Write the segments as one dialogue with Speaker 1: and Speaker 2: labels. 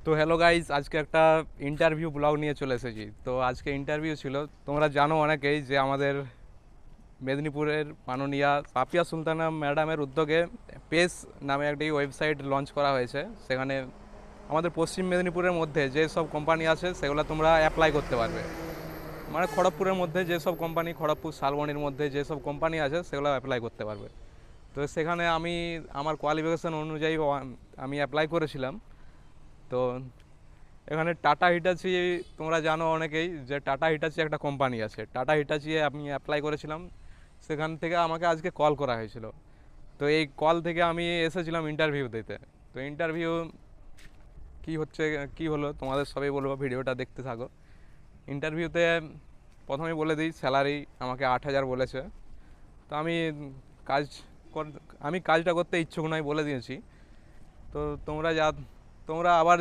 Speaker 1: তো hello guys, আজকে একটা ইন্টারভিউ ব্লগ নিয়ে চলে এসেছি। তো আজকে ইন্টারভিউ ছিল, তোমরা জানো অনেকেই যে আমাদের মেদিনীপুরের মাননীয়া পাপিয়া সুলতানা ম্যাডামের উদ্যোগে পেস নামে একটি ওয়েবসাইট লঞ্চ করা হয়েছে। সেখানে আমাদের পশ্চিম মেদিনীপুরের মধ্যে যেসব কোম্পানি আছে সেগুলো তোমরা অ্যাপ্লাই করতে পারবে। মানে খড়গপুরের মধ্যে যেসব কোম্পানি, খড়গপুর শালবনির মধ্যে যেসব কোম্পানি আছে সেগুলো অ্যাপ্লাই করতে পারবে। তো সেখানে আমি আমার কোয়ালিফিকেশান অনুযায়ী আমি অ্যাপ্লাই করেছিলাম। তো এখানে টাটা হিটাচি, তোমরা জানো অনেকেই যে টাটা হিটাচি একটা কোম্পানি আছে। টাটা হিটাচি আমি অ্যাপ্লাই করেছিলাম, সেখান থেকে আমাকে আজকে কল করা হয়েছিল। তো এই কল থেকে আমি এসেছিলাম ইন্টারভিউ দিতে। তো ইন্টারভিউ কী হচ্ছে কী হলো তোমাদের সবাই বলবো, ভিডিওটা দেখতে থাকো। ইন্টারভিউতে প্রথমেই বলে দিই, স্যালারি আমাকে 8,000 বলেছে। তো কাজ আমি কাজটা করতে ইচ্ছুক নয় বলে দিয়েছি। তো তোমরা আবার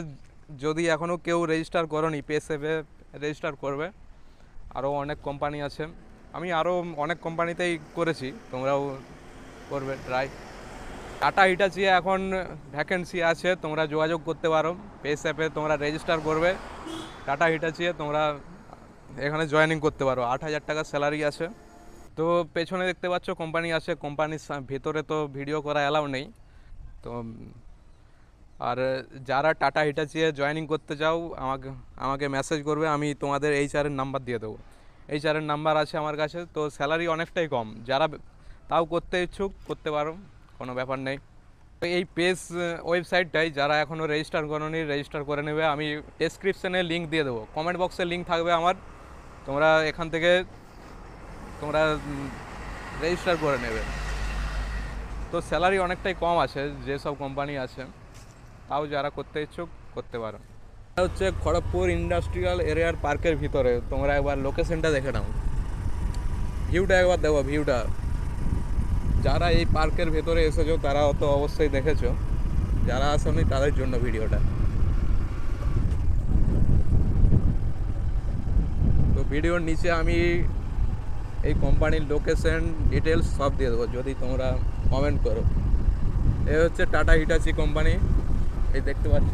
Speaker 1: যদি এখনও কেউ রেজিস্টার করোনি, পেসেভে রেজিস্টার করবে। আরও অনেক কোম্পানি আছে, আমি আরও অনেক কোম্পানিতেই করেছি, তোমরাও করবে ট্রাই। টাটা হিটাচি এখন ভ্যাকেন্সি আছে, তোমরা যোগাযোগ করতে পারো। পেসঅ্যাপে তোমরা রেজিস্টার করবে, টাটা হিটাচি তোমরা এখানে জয়েনিং করতে পারো। 8,000 টাকা স্যালারি আছে। তো পেছনে দেখতে পাচ্ছ কোম্পানি আছে, কোম্পানির ভেতরে তো ভিডিও করা অ্যালাউ নেই। তো আর যারা টাটা হিটাচি জয়েনিং করতে চাও আমাকে মেসেজ করবে, আমি তোমাদের এইচআরের নাম্বার দিয়ে দেবো। এইচআরের নাম্বার আছে আমার কাছে। তো স্যালারি অনেকটাই কম, যারা তাও করতে ইচ্ছুক করতে পারো, কোনো ব্যাপার নেই। এই পেজ ওয়েবসাইটটাই যারা এখনও রেজিস্টার করোনি রেজিস্টার করে নেবে। আমি ডেসক্রিপশানে লিঙ্ক দিয়ে দেবো, কমেন্ট বক্সে লিঙ্ক থাকবে আমার। তোমরা এখান থেকে তোমরা রেজিস্টার করে নেবে। তো স্যালারি অনেকটাই কম আছে যেসব কোম্পানি আছে, তাও যারা করতে ইচ্ছুক করতে পারো। এটা হচ্ছে খড়গপুর ইন্ডাস্ট্রিয়াল এরিয়ার পার্কের ভিতরে। তোমরা একবার লোকেশনটা দেখে নাও, ভিউটা একবার দেখো, ভিউটা। যারা এই পার্কের ভেতরে এসেছো তারা তো অবশ্যই দেখেছো, যারা আসেনি তাদের জন্য ভিডিওটা। তো ভিডিওর নিচে আমি এই কোম্পানির লোকেশন ডিটেলস সব দিয়ে দেবো, যদি তোমরা কমেন্ট করো। এ হচ্ছে টাটা হিটাচি কোম্পানি, এই দেখতে পাচ্ছ।